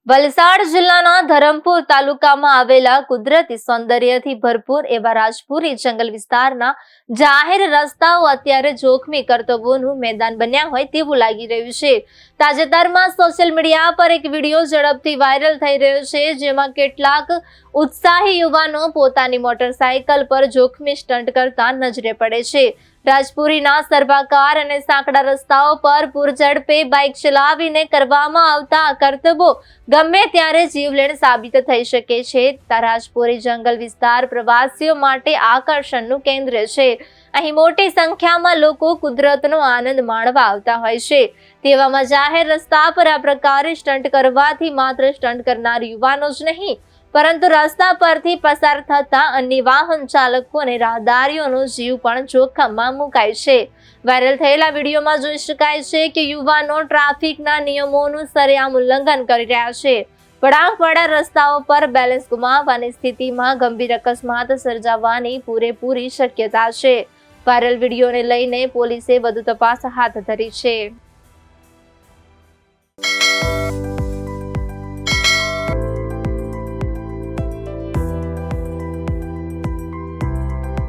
વલસાડ જિલ્લાના ધરમપુર તાલુકામાં આવેલા કુદરતી સૌંદર્યથી ભરપૂર એવા રાજપુરી જંગલ વિસ્તારના જાહેર રસ્તાઓ અત્યારે જોખમી કરતબોનું મેદાન બન્યા હોય તેવું લાગી રહ્યું છે। તાજેતરમાં સોશિયલ મીડિયા પર એક વિડીયો ઝડપથી વાયરલ થઈ રહ્યો છે, જેમાં કેટલાક ઉત્સાહી યુવાનો પોતાની મોટરસાયકલ પર જોખમી સ્ટન્ટ કરતા નજરે પડે છે। રાજપુરીના સર્વાકાર અને સાંકડા રસ્તાઓ પર પૂરઝડપે બાઇક ચલાવીને કરવામાં આવતા આ કરતબો ગમે ત્યારે જીવલેણ સાબિત થઈ શકે છે। રાજપુરી જંગલ વિસ્તાર પ્રવાસીઓ માટે આકર્ષણનું કેન્દ્ર છે। અહીં મોટી સંખ્યામાં લોકો કુદરતનો આનંદ માણવા આવતા હોય છે। તેવામાં જાહેર રસ્તા પર આ પ્રકારે સ્ટન્ટ કરવાથી માત્ર સ્ટન્ટ કરનાર યુવાનો જ નહીં, પરંતુ રસ્તા પરથી પસાર થતા અન્ય વાહન ચાલકો અને રાહદારીઓનો જીવ પણ જોખમમાં મુકાય છે। વાયરલ થયેલા વિડીયોમાં જોઈ શકાય છે કે યુવાનો ટ્રાફિકના નિયમોનું સરેઆમ ઉલ્લંઘન કરી રહ્યા છે। વળાંકવાળા રસ્તાઓ પર બેલેન્સ ગુમાવવાની સ્થિતિમાં ગંભીર અકસ્માત સર્જાવાની પૂરેપૂરી શક્યતા છે। વાયરલ વિડીયોને લઈને પોલીસે વધુ તપાસ હાથ ધરી છે।